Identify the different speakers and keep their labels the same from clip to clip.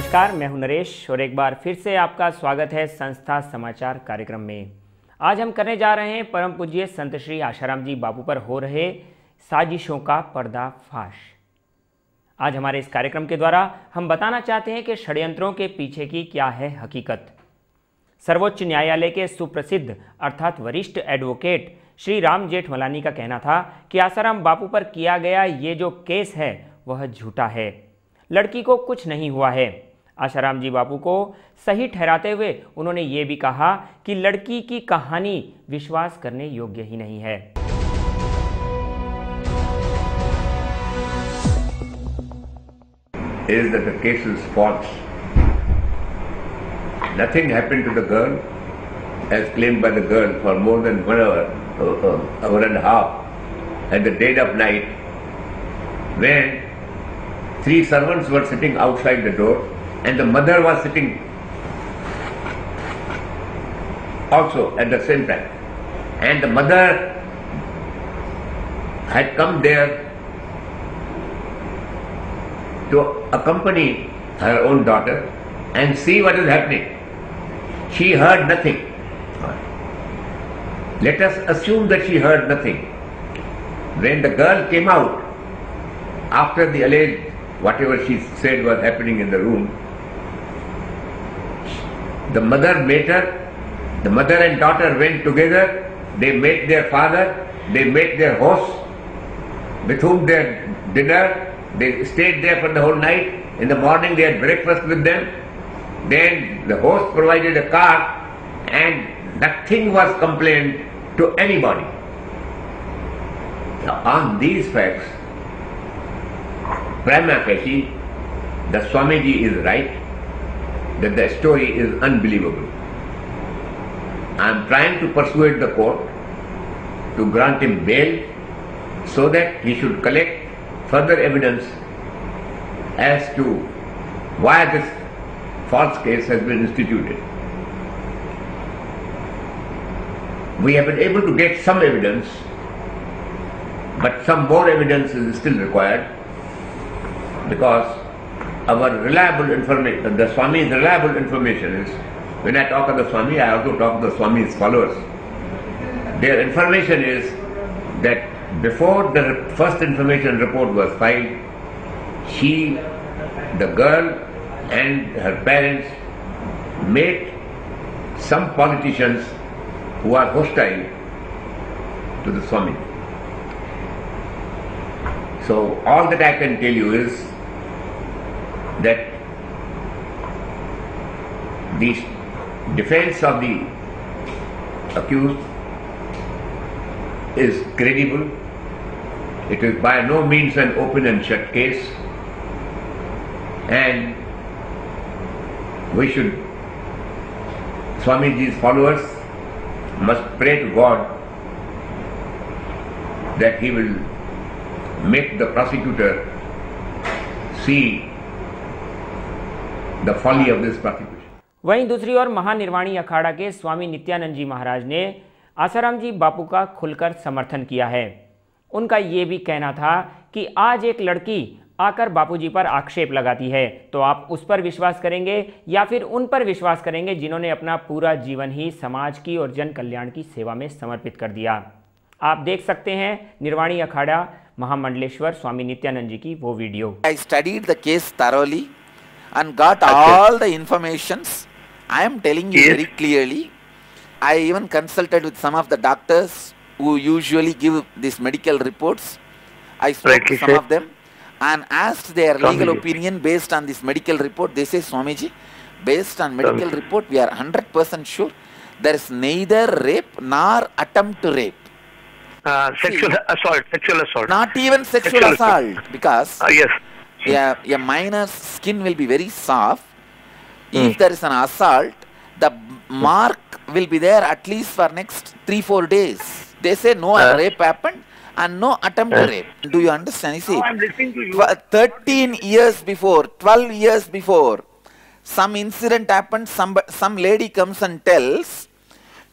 Speaker 1: नमस्कार, मैं हूं नरेश और एक बार फिर से आपका स्वागत है संस्था समाचार कार्यक्रम में। आज हम करने जा रहे हैं परम पूज्य संत श्री आशाराम जी बापू पर हो रहे साजिशों का पर्दाफाश। आज हमारे इस कार्यक्रम के द्वारा हम बताना चाहते हैं कि षड्यंत्रों के पीछे की क्या है हकीकत। सर्वोच्च न्यायालय के सुप्रसिद्ध अर्थात वरिष्ठ एडवोकेट श्री राम जेठमलानी का कहना था कि आसाराम बापू पर किया गया ये जो केस है वह झूठा है, लड़की को कुछ नहीं हुआ है। आशाराम जी बापू को सही ठहराते हुए उन्होंने ये भी कहा कि लड़की की कहानी विश्वास करने योग्य ही नहीं है।
Speaker 2: Is that the case is false. Nothing happened to the girl as claimed by the girl for more than 1 hour, hour and a half at the dead of night when 3 servants were sitting outside the door and the mother was sitting also at the same time, and the mother had come there to accompany her own daughter and see what is happening. She heard nothing. Let us assume that she heard nothing. When the girl came out after the alleged whatever she said was happening in the room, the mother met her. The mother and daughter went together. They met their father. They met their host, with whom they had dinner. They stayed there for the whole night. In the morning they had breakfast with them. Then the host provided a car and nothing was complained to anybody. Now, on these facts, prima facie, the Swamiji is right, that the story is unbelievable. I am trying to persuade the court to grant him bail so that he should collect further evidence as to why this false case has been instituted. We have been able to get some evidence, but some more evidence is still required, because our reliable information, the Swami's reliable information is, when I talk of the Swami, I also talk of the Swami's followers. Their information is that before the first information report was filed, she, the girl and her parents met some politicians who are hostile to the Swami. So all that I can tell you is that the defense of the accused is credible. It is by no means an open and shut case, and we should, Swamiji's followers must pray to God that he will make the prosecutor see the folly of this prosecution.
Speaker 1: वहीं दूसरी ओर महानिर्वाणी अखाड़ा के स्वामी नित्यानंद जी महाराज ने आसाराम जी बापू का खुलकर समर्थन किया है। उनका ये भी कहना था कि आज एक लड़की आकर बापूजी पर आक्षेप लगाती है तो आप उस पर विश्वास करेंगे या फिर उन पर विश्वास करेंगे जिन्होंने अपना पूरा जीवन ही समाज की और जन कल्याण की सेवा में समर्पित कर दिया। आप देख सकते हैं निर्वाणी अखाड़ा महामंडलेश्वर स्वामी नित्यानंद जी की वो video.
Speaker 3: I studied the case thoroughly and got all the informations. I am telling you very clearly. I even consulted with some of the doctors who usually give these medical reports. I spoke to some of them and asked their legal opinion based on this medical report. They say, Swamiji, based on medical report, we are 100% sure there is neither rape nor attempt to rape.
Speaker 4: Sexual assault.
Speaker 3: Not even sexual assault, because
Speaker 4: Yes.
Speaker 3: a minor's skin will be very soft. If there is an assault, the mark will be there at least for next 3-4 days. They say no rape happened and no attempt to rape. Do you understand? You see,
Speaker 4: I'm listening to you.
Speaker 3: 13 years before, 12 years before, some incident happened, some lady comes and tells,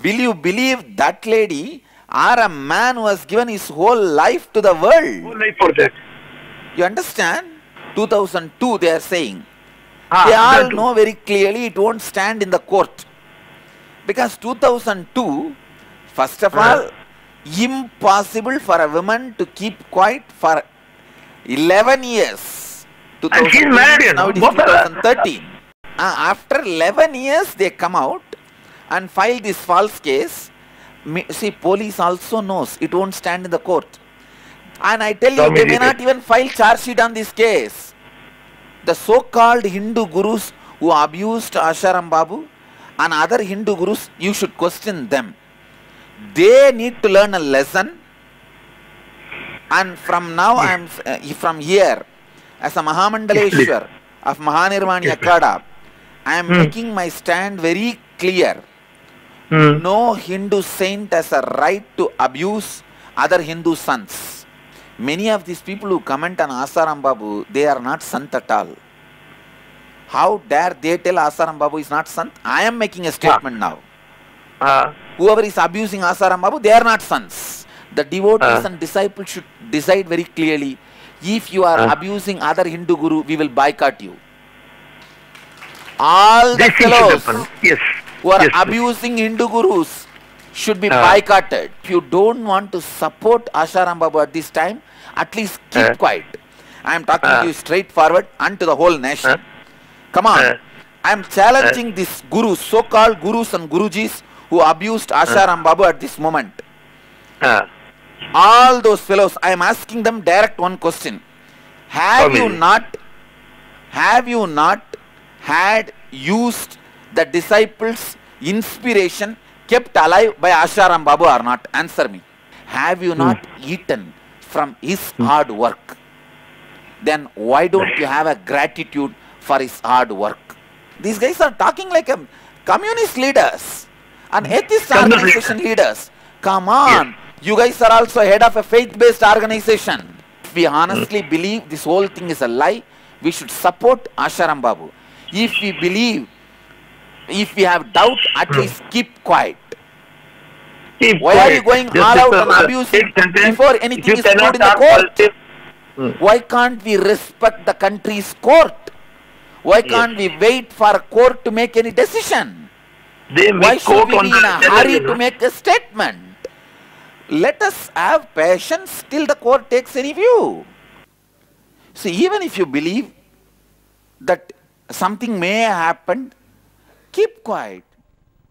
Speaker 3: will you believe that lady or a man who has given his whole life to the world?
Speaker 4: Whole life for that.
Speaker 3: You understand? 2002 they are saying. they all know very clearly it won't stand in the court. Because 2002, first of all, impossible for a woman to keep quiet for 11 years.
Speaker 4: And she's married, you know.
Speaker 3: Now it is 2013. After 11 years, they come out and file this false case. See, police also knows it won't stand in the court. And I tell you, they may not even file charge sheet on this case. The so-called Hindu gurus who abused Asharam Babu and other Hindu gurus, you should question them. They need to learn a lesson. And from now, I am from here, as a Mahamandaleshwar of Mahanirvani Akada, I am making my stand very clear. No Hindu saint has a right to abuse other Hindu sons. Many of these people who comment on Asaram Babu, they are not sant at all. How dare they tell Asaram Babu is not sant? I am making a statement now. Whoever is abusing Asaram Babu, they are not sons. The devotees and disciples should decide very clearly. If you are abusing other Hindu guru, we will boycott you. All the fellows who are abusing Hindu gurus should be boycotted. If you don't want to support Asharam Babu at this time, at least keep quiet. I am talking to you straightforward and to the whole nation. Come on. I am challenging these gurus, so-called gurus and gurujis who abused Asharam Babu at this moment. All those fellows, I am asking them direct one question. Have you not had used the disciples' inspiration kept alive by Asharam Babu or not? Answer me. Have you not eaten from his hard work? Then why don't you have a gratitude for his hard work? These guys are talking like a communist leaders and atheist organization leaders. Come on. You guys are also head of a faith-based organization. If we honestly believe this whole thing is a lie, we should support Asharam Babu. If we believe, if we have doubt, at least keep quiet. Why are you going all out and abusing before anything is put in the court? Why can't we respect the country's court? Why can't we wait for a court to make any decision? Why should we be in a hurry to make a statement? Let us have patience till the court takes any view. See, even if you believe that something may have happened, keep quiet.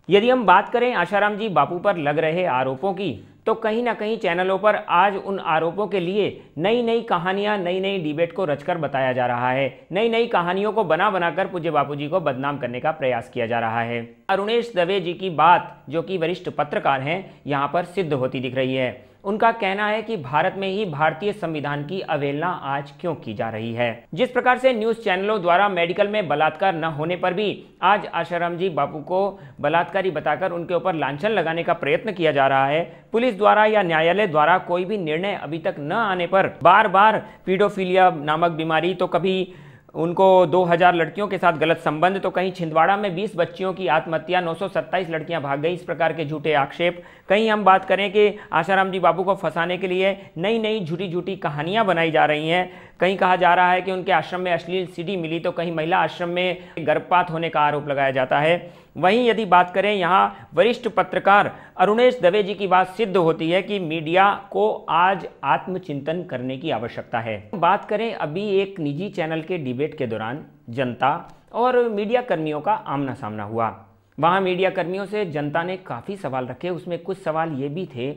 Speaker 1: यदि हम बात करें आशाराम जी बापू पर लग रहे आरोपों की, तो कहीं ना कहीं चैनलों पर आज उन आरोपों के लिए नई नई कहानियां, नई नई डिबेट को रचकर बताया जा रहा है। नई नई कहानियों को बना बनाकर पूज्य बापू जी को बदनाम करने का प्रयास किया जा रहा है। अरुणेश दवे जी की बात, जो कि वरिष्ठ पत्रकार हैं, यहां पर सिद्ध होती दिख रही है। उनका कहना है कि भारत में ही भारतीय संविधान की अवहेलना आज क्यों की जा रही है। जिस प्रकार से न्यूज चैनलों द्वारा मेडिकल में बलात्कार न होने पर भी आज आशाराम जी बापू को बलात्कारी बताकर उनके ऊपर लांछन लगाने का प्रयत्न किया जा रहा है, पुलिस द्वारा या न्यायालय द्वारा कोई भी निर्णय अभी तक न आने पर बार बार पीडोफिलिया नामक बीमारी, तो कभी उनको 2000 लड़कियों के साथ गलत संबंध, तो कहीं छिंदवाड़ा में 20 बच्चियों की आत्महत्या, 927 लड़कियां भाग गई, इस प्रकार के झूठे आक्षेप। कहीं हम बात करें कि आशाराम जी बापू को फंसाने के लिए नई नई झूठी झूठी कहानियां बनाई जा रही हैं। कहीं कहा जा रहा है कि उनके आश्रम में अश्लील सीडी मिली, तो कहीं महिला आश्रम में गर्भपात होने का आरोप लगाया जाता है। वहीं यदि बात करें यहाँ वरिष्ठ पत्रकार अरुणेश दवे जी की बात सिद्ध होती है कि मीडिया को आज आत्मचिंतन करने की आवश्यकता है। बात करें अभी एक निजी चैनल के डिबेट के दौरान जनता और मीडिया कर्मियों का आमना सामना हुआ। वहाँ मीडिया कर्मियों से जनता ने काफ़ी सवाल रखे। उसमें कुछ सवाल ये भी थे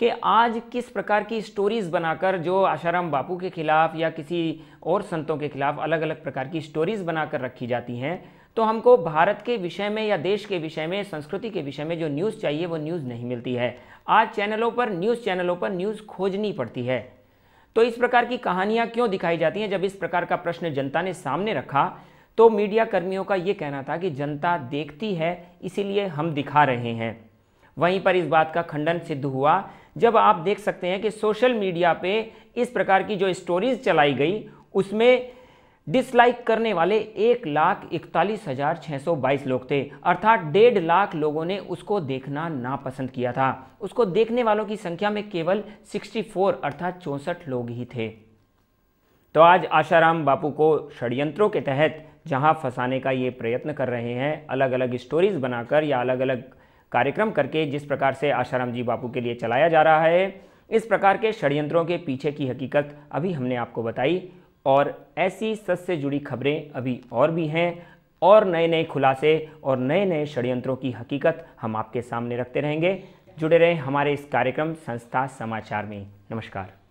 Speaker 1: कि आज किस प्रकार की स्टोरीज बनाकर जो आशाराम बापू के खिलाफ या किसी और संतों के खिलाफ अलग अलग प्रकार की स्टोरीज बनाकर रखी जाती हैं, तो हमको भारत के विषय में या देश के विषय में, संस्कृति के विषय में जो न्यूज़ चाहिए वो न्यूज़ नहीं मिलती है। आज न्यूज़ चैनलों पर न्यूज़ खोजनी पड़ती है। तो इस प्रकार की कहानियाँ क्यों दिखाई जाती हैं? जब इस प्रकार का प्रश्न जनता ने सामने रखा तो मीडिया कर्मियों का ये कहना था कि जनता देखती है इसीलिए हम दिखा रहे हैं। वहीं पर इस बात का खंडन सिद्ध हुआ जब आप देख सकते हैं कि सोशल मीडिया पे इस प्रकार की जो स्टोरीज चलाई गई उसमें डिसलाइक करने वाले 1,41,622 लोग थे, अर्थात 1.5 लाख लोगों ने उसको देखना नापसंद किया था। उसको देखने वालों की संख्या में केवल 64 अर्थात 64 लोग ही थे। तो आज आशाराम बापू को षड्यंत्रों के तहत जहां फंसाने का ये प्रयत्न कर रहे हैं, अलग अलग स्टोरीज बनाकर या अलग अलग कार्यक्रम करके जिस प्रकार से आशाराम जी बापू के लिए चलाया जा रहा है, इस प्रकार के षड्यंत्रों के पीछे की हकीकत अभी हमने आपको बताई। और ऐसी सच से जुड़ी खबरें अभी और भी हैं, और नए नए खुलासे और नए नए षड्यंत्रों की हकीकत हम आपके सामने रखते रहेंगे। जुड़े रहें हमारे इस कार्यक्रम संस्था समाचार में। नमस्कार।